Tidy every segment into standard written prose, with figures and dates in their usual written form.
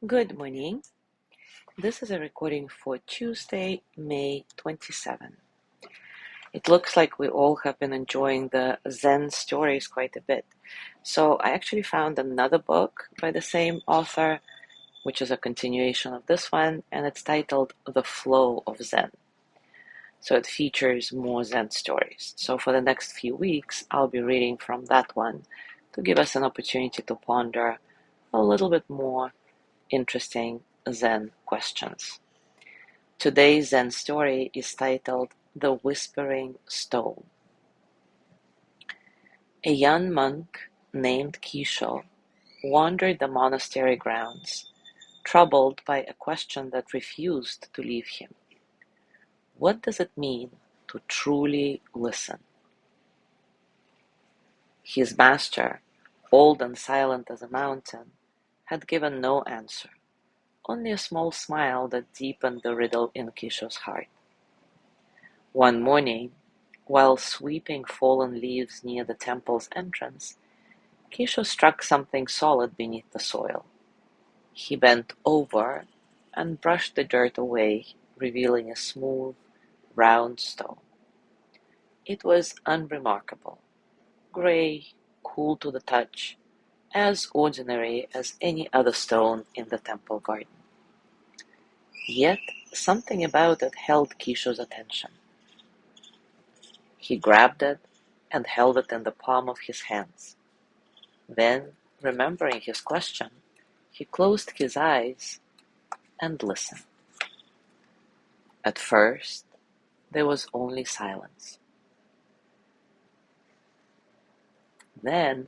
Good morning. This is a recording for Tuesday, May 27. It looks like we all have been enjoying the Zen stories quite a bit. So I actually found another book by the same author, which is a continuation of this one, and it's titled The Flow of Zen. So it features more Zen stories. So for the next few weeks, I'll be reading from that one to give us an opportunity to ponder a little bit more interesting Zen questions. Today's Zen story is titled The Whispering Stone. A young monk named Kisho wandered the monastery grounds, troubled by a question that refused to leave him. What does it mean to truly listen? His master, old and silent as a mountain, had given no answer, only a small smile that deepened the riddle in Kisho's heart. One morning, while sweeping fallen leaves near the temple's entrance, Kisho struck something solid beneath the soil. He bent over and brushed the dirt away, revealing a smooth, round stone. It was unremarkable, gray, cool to the touch, as ordinary as any other stone in the temple garden. Yet something about it held Kisho's attention. He grabbed it and held it in the palm of his hands. Then, remembering his question, he closed his eyes and listened. At first, there was only silence. Then,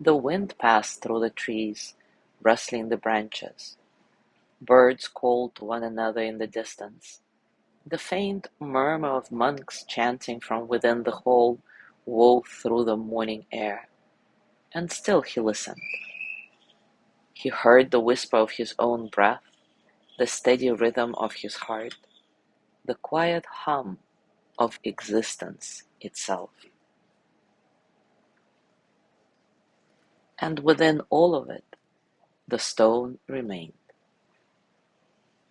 the wind passed through the trees, rustling the branches. Birds called to one another in the distance. The faint murmur of monks chanting from within the hall wove through the morning air. And still he listened. He heard the whisper of his own breath, the steady rhythm of his heart, the quiet hum of existence itself. And within all of it, the stone remained.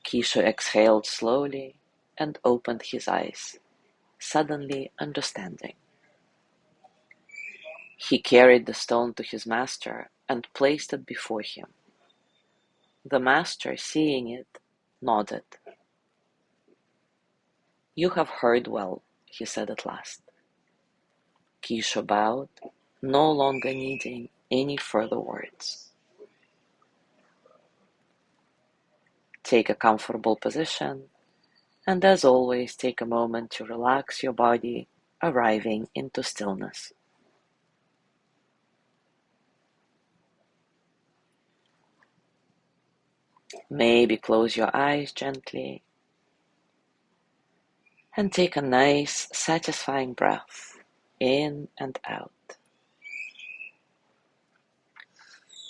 Kisho exhaled slowly and opened his eyes, suddenly understanding. He carried the stone to his master and placed it before him. The master, seeing it, nodded. "You have heard well," he said at last. Kisho bowed, no longer needing any further words. Take a comfortable position, and as always, take a moment to relax your body, arriving into stillness. Maybe close your eyes gently and take a nice, satisfying breath in and out.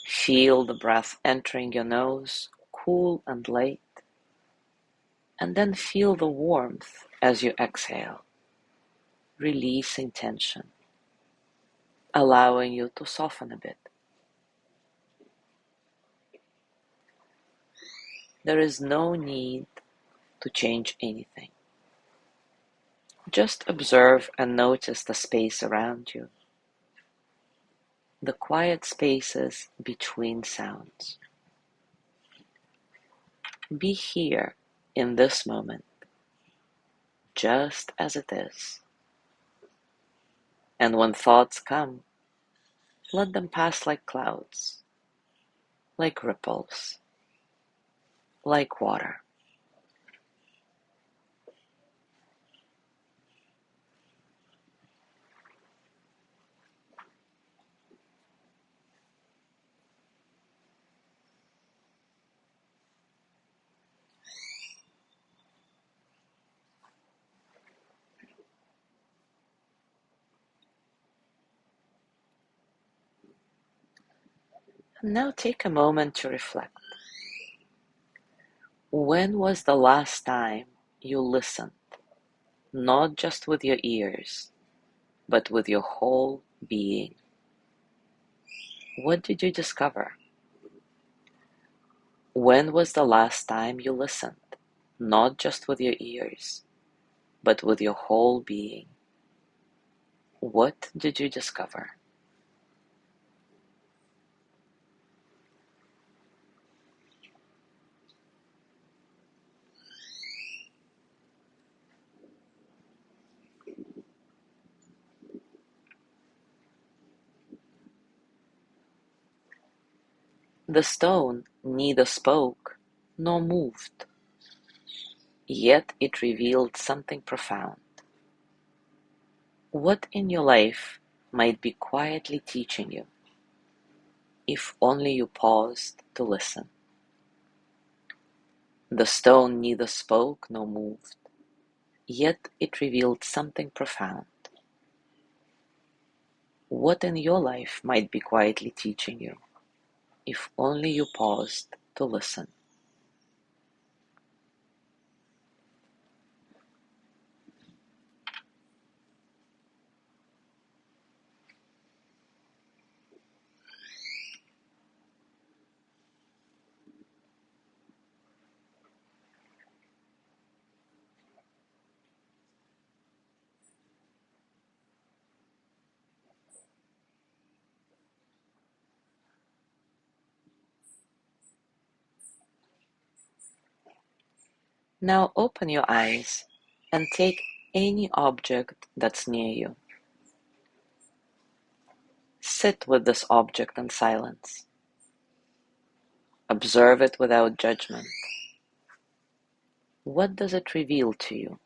Feel the breath entering your nose, cool and light, and then feel the warmth as you exhale, releasing tension, allowing you to soften a bit. There is no need to change anything. Just observe and notice the space around you, the quiet spaces between sounds. Be here in this moment, just as it is. And when thoughts come, let them pass like clouds, like ripples, like water. And now take a moment to reflect. When was the last time you listened, not just with your ears, but with your whole being? What did you discover? When was the last time you listened, not just with your ears, but with your whole being? What did you discover? The stone neither spoke nor moved, yet it revealed something profound. What in your life might be quietly teaching you, if only you paused to listen? The stone neither spoke nor moved, yet it revealed something profound. What in your life might be quietly teaching you, if only you paused to listen? Now open your eyes and take any object that's near you. Sit with this object in silence. Observe it without judgment. What does it reveal to you?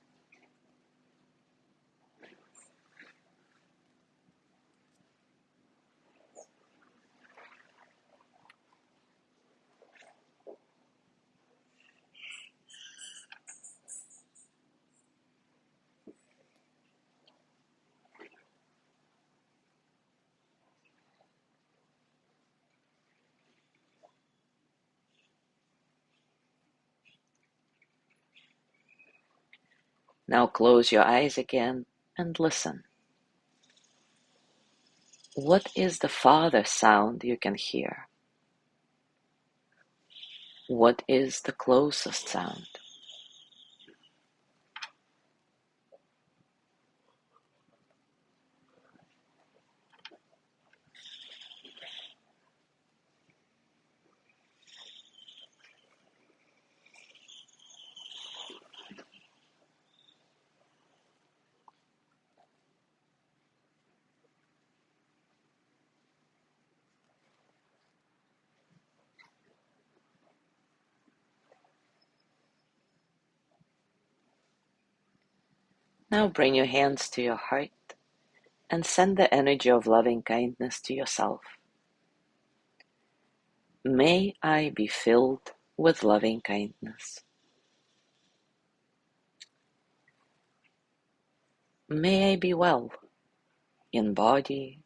Now close your eyes again and listen. What is the farthest sound you can hear? What is the closest sound? Now bring your hands to your heart and send the energy of loving kindness to yourself. May I be filled with loving kindness. May I be well in body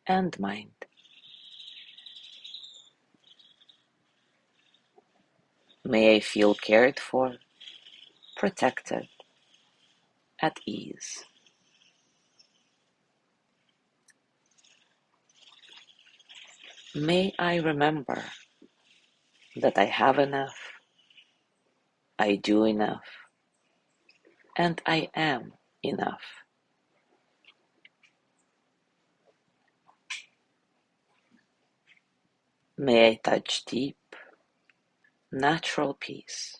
and mind. May I feel cared for, protected, at ease. May I remember that I have enough, I do enough, and I am enough. May I touch deep, natural peace.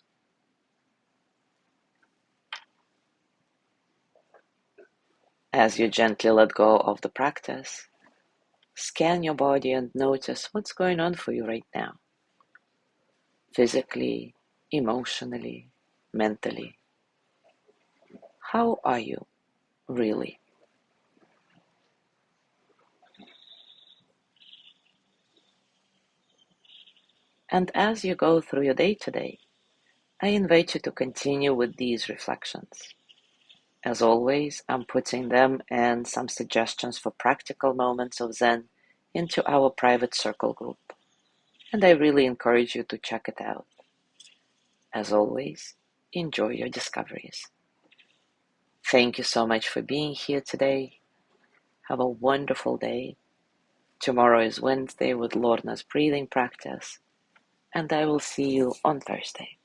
As you gently let go of the practice, scan your body and notice what's going on for you right now, physically, emotionally, mentally. How are you, really? And as you go through your day today, I invite you to continue with these reflections. As always, I'm putting them and some suggestions for practical moments of Zen into our private circle group, and I really encourage you to check it out. As always, enjoy your discoveries. Thank you so much for being here today. Have a wonderful day. Tomorrow is Wednesday with Lorna's breathing practice. and I will see you on Thursday.